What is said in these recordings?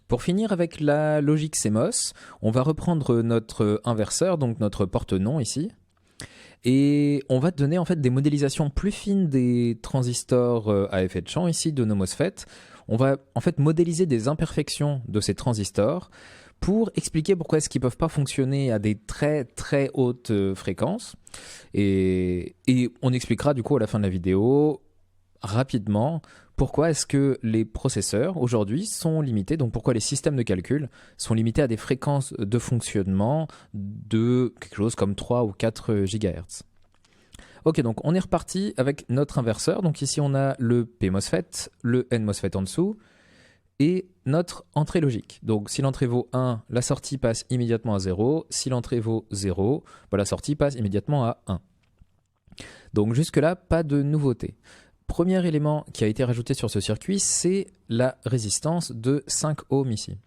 Pour finir avec la logique CMOS, on va reprendre notre inverseur, donc notre porte-non ici, et on va donner en fait des modélisations plus fines des transistors à effet de champ ici de nos MOSFET. On va en fait modéliser des imperfections de ces transistors pour expliquer pourquoi est-ce qu'ils ne peuvent pas fonctionner à des très très hautes fréquences. Et on expliquera du coup à la fin de la vidéo rapidement pourquoi est-ce que les processeurs aujourd'hui sont limités, donc pourquoi les systèmes de calcul sont limités à des fréquences de fonctionnement de quelque chose comme 3 ou 4 GHz. Ok, donc on est reparti avec notre inverseur. Donc ici on a le PMOSFET, le NMOSFET en dessous et notre entrée logique. Donc si l'entrée vaut 1, la sortie passe immédiatement à 0. Si l'entrée vaut 0, la sortie passe immédiatement à 1. Donc jusque-là, pas de nouveauté. Premier élément qui a été rajouté sur ce circuit, c'est la résistance de 5 ohms ici.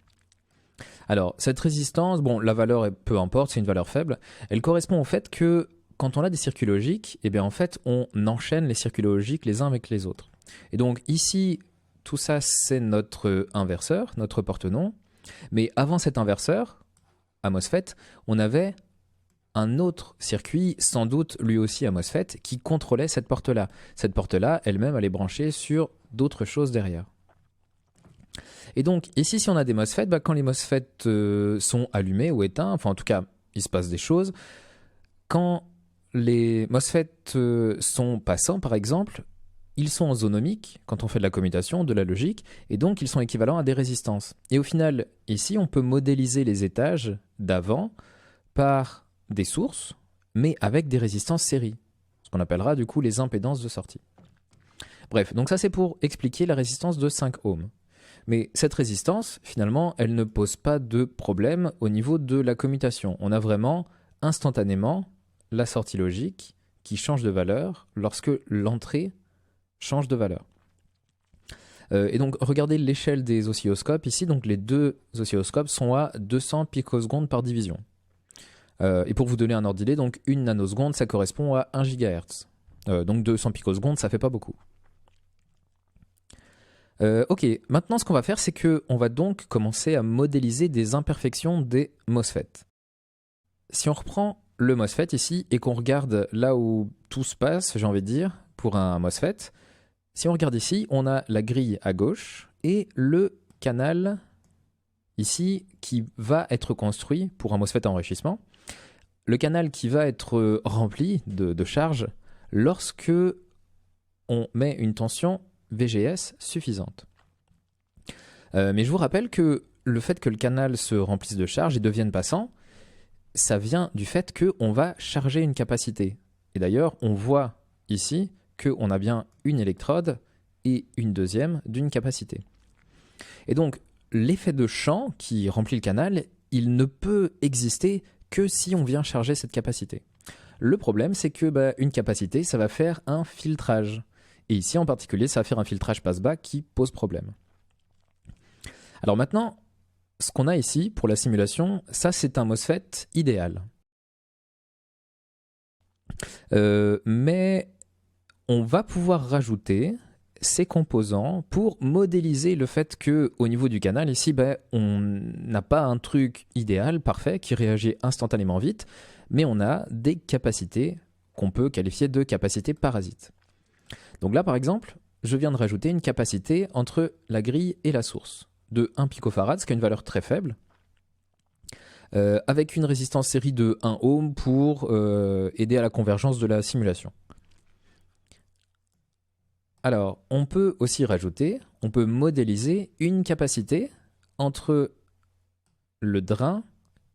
Alors, cette résistance, bon, la valeur, peu importe, c'est une valeur faible, elle correspond au fait que quand on a des circuits logiques, eh bien en fait, on enchaîne les circuits logiques les uns avec les autres. Et donc ici, tout ça, c'est notre inverseur, notre porte-non. Mais avant cet inverseur, à MOSFET, on avait un autre circuit, sans doute lui aussi à MOSFET, qui contrôlait cette porte-là. Cette porte-là, elle-même, elle est branchée sur d'autres choses derrière. Et donc, ici, si on a des MOSFET, quand les MOSFET sont allumés ou éteints, enfin en tout cas, il se passe des choses. Quand les MOSFET sont passants, par exemple, ils sont en zone ohmique, quand on fait de la commutation, de la logique, et donc ils sont équivalents à des résistances. Et au final, ici, on peut modéliser les étages d'avant par des sources, mais avec des résistances série, ce qu'on appellera du coup les impédances de sortie. Bref, donc ça c'est pour expliquer la résistance de 5 ohms. Mais cette résistance, finalement, elle ne pose pas de problème au niveau de la commutation. On a vraiment instantanément la sortie logique qui change de valeur lorsque l'entrée change de valeur. Et donc regardez l'échelle des oscilloscopes ici, donc les deux oscilloscopes sont à 200 picosecondes par division. Et pour vous donner un ordre d'idée, donc une nanoseconde, ça correspond à 1 GHz. Donc 200 picosecondes, ça fait pas beaucoup. Ok, maintenant ce qu'on va faire, c'est qu'on va donc commencer à modéliser des imperfections des MOSFET. Si on reprend le MOSFET ici et qu'on regarde là où tout se passe, j'ai envie de dire, pour un MOSFET, si on regarde ici, on a la grille à gauche et le canal ici qui va être construit pour un MOSFET à enrichissement. Le canal qui va être rempli de charge lorsque on met une tension VGS suffisante. Mais je vous rappelle que le fait que le canal se remplisse de charge et devienne passant, ça vient du fait qu'on va charger une capacité. Et d'ailleurs, on voit ici qu'on a bien une électrode et une deuxième d'une capacité. Et donc, l'effet de champ qui remplit le canal, il ne peut exister que si on vient charger cette capacité. Le problème, c'est que une capacité, ça va faire un filtrage. Et ici, en particulier, ça va faire un filtrage passe-bas qui pose problème. Alors maintenant, ce qu'on a ici pour la simulation, ça c'est un MOSFET idéal. Mais on va pouvoir rajouter ces composants pour modéliser le fait qu'au niveau du canal, ici, on n'a pas un truc idéal, parfait, qui réagit instantanément vite, mais on a des capacités qu'on peut qualifier de capacités parasites. Donc là, par exemple, je viens de rajouter une capacité entre la grille et la source de 1 picofarad, ce qui a une valeur très faible, avec une résistance série de 1 ohm pour aider à la convergence de la simulation. Alors, on peut aussi rajouter, on peut modéliser une capacité entre le drain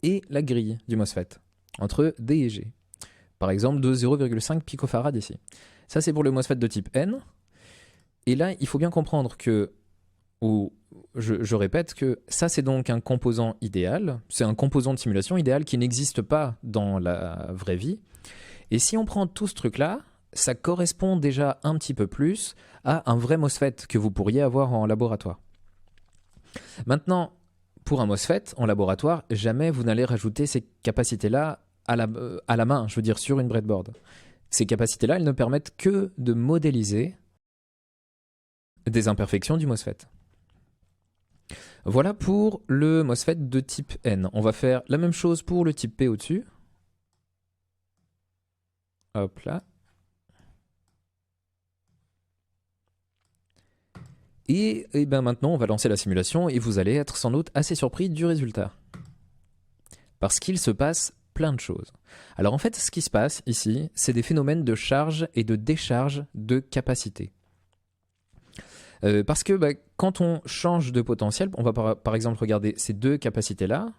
et la grille du MOSFET, entre D et G. Par exemple, de 0,5 picofarad ici. Ça, c'est pour le MOSFET de type N. Et là, il faut bien comprendre que, je répète que ça, c'est donc un composant idéal. C'est un composant de simulation idéal qui n'existe pas dans la vraie vie. Et si on prend tout ce truc-là, ça correspond déjà un petit peu plus à un vrai MOSFET que vous pourriez avoir en laboratoire. Maintenant, pour un MOSFET en laboratoire, jamais vous n'allez rajouter ces capacités-là à la main, je veux dire sur une breadboard. Ces capacités-là, elles ne permettent que de modéliser des imperfections du MOSFET. Voilà pour le MOSFET de type N. On va faire la même chose pour le type P au-dessus. Hop là. Et ben maintenant, on va lancer la simulation et vous allez être sans doute assez surpris du résultat. Parce qu'il se passe plein de choses. Alors en fait, ce qui se passe ici, c'est des phénomènes de charge et de décharge de capacité. Parce que quand on change de potentiel, on va par exemple regarder ces deux capacités-là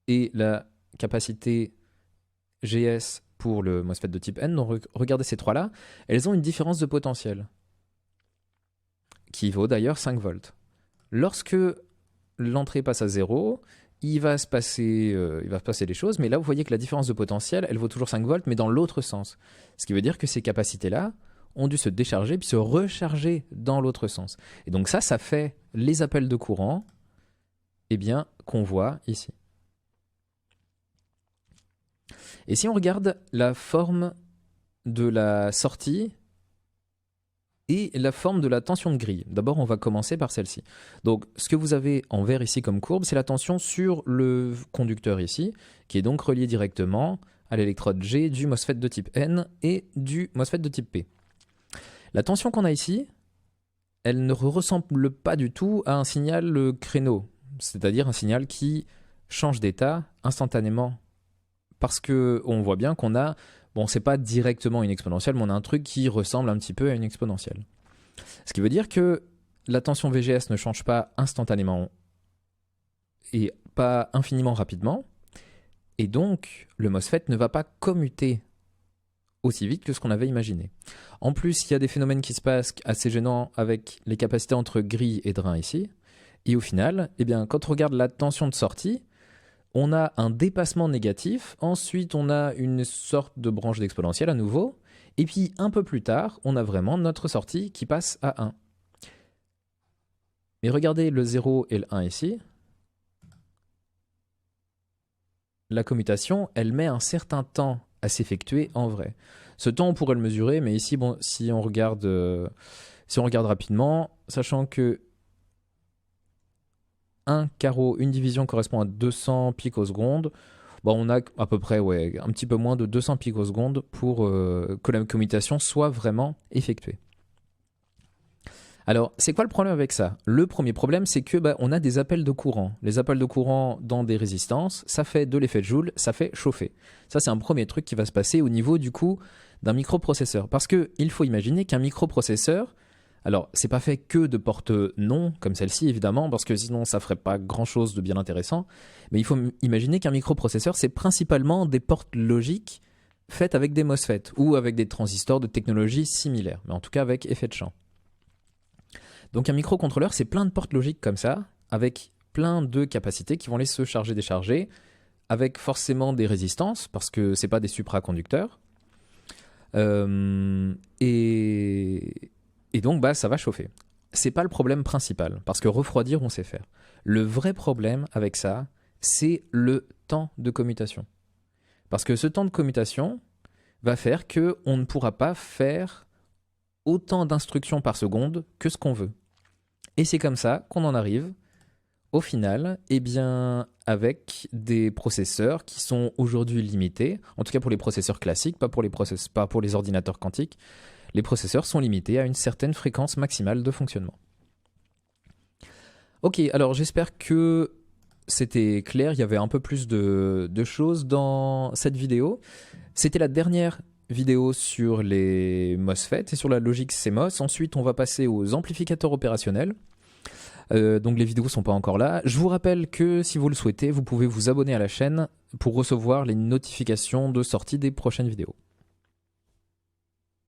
et la capacité GS pour le MOSFET de type N. Donc regardez ces trois-là, elles ont une différence de potentiel qui vaut d'ailleurs 5 volts. Lorsque l'entrée passe à 0, il va se passer des choses, mais là vous voyez que la différence de potentiel, elle vaut toujours 5 volts, mais dans l'autre sens. Ce qui veut dire que ces capacités-là ont dû se décharger puis se recharger dans l'autre sens. Et donc ça fait les appels de courant qu'on voit ici. Et si on regarde la forme de la sortie et la forme de la tension de grille. D'abord, on va commencer par celle-ci. Donc, ce que vous avez en vert ici comme courbe, c'est la tension sur le conducteur ici, qui est donc relié directement à l'électrode G du MOSFET de type N et du MOSFET de type P. La tension qu'on a ici, elle ne ressemble pas du tout à un signal créneau, c'est-à-dire un signal qui change d'état instantanément. Parce qu'on voit bien qu'on a... Bon, c'est pas directement une exponentielle, mais on a un truc qui ressemble un petit peu à une exponentielle. Ce qui veut dire que la tension VGS ne change pas instantanément et pas infiniment rapidement. Et donc, le MOSFET ne va pas commuter aussi vite que ce qu'on avait imaginé. En plus, il y a des phénomènes qui se passent assez gênants avec les capacités entre grille et drain ici. Et au final, quand on regarde la tension de sortie, on a un dépassement négatif, ensuite on a une sorte de branche d'exponentielle à nouveau, et puis un peu plus tard, on a vraiment notre sortie qui passe à 1. Mais regardez le 0 et le 1 ici. La commutation, elle met un certain temps à s'effectuer en vrai. Ce temps, on pourrait le mesurer, mais ici, bon, si on regarde rapidement, sachant que 1 carreau, une division correspond à 200 picosecondes. Bon, on a à peu près un petit peu moins de 200 picosecondes pour que la commutation soit vraiment effectuée. Alors, c'est quoi le problème avec ça? Le premier problème, c'est que on a des appels de courant. Les appels de courant dans des résistances, ça fait de l'effet de Joule, ça fait chauffer. Ça, c'est un premier truc qui va se passer au niveau du coup d'un microprocesseur. Parce qu'il faut imaginer qu'un microprocesseur, alors, c'est pas fait que de portes non, comme celle-ci évidemment, parce que sinon ça ferait pas grand-chose de bien intéressant. Mais il faut imaginer qu'un microprocesseur, c'est principalement des portes logiques faites avec des MOSFET ou avec des transistors de technologie similaire, mais en tout cas avec effet de champ. Donc un microcontrôleur, c'est plein de portes logiques comme ça, avec plein de capacités qui vont aller se charger-décharger, avec forcément des résistances, parce que c'est pas des supraconducteurs. Et donc, ça va chauffer. C'est pas le problème principal, parce que refroidir, on sait faire. Le vrai problème avec ça, c'est le temps de commutation. Parce que ce temps de commutation va faire qu'on ne pourra pas faire autant d'instructions par seconde que ce qu'on veut. Et c'est comme ça qu'on en arrive, au final, avec des processeurs qui sont aujourd'hui limités, en tout cas pour les processeurs classiques, pas pour les ordinateurs quantiques. Les processeurs sont limités à une certaine fréquence maximale de fonctionnement. Ok, alors j'espère que c'était clair, il y avait un peu plus de choses dans cette vidéo. C'était la dernière vidéo sur les MOSFET et sur la logique CMOS. Ensuite, on va passer aux amplificateurs opérationnels. Donc les vidéos ne sont pas encore là. Je vous rappelle que si vous le souhaitez, vous pouvez vous abonner à la chaîne pour recevoir les notifications de sortie des prochaines vidéos.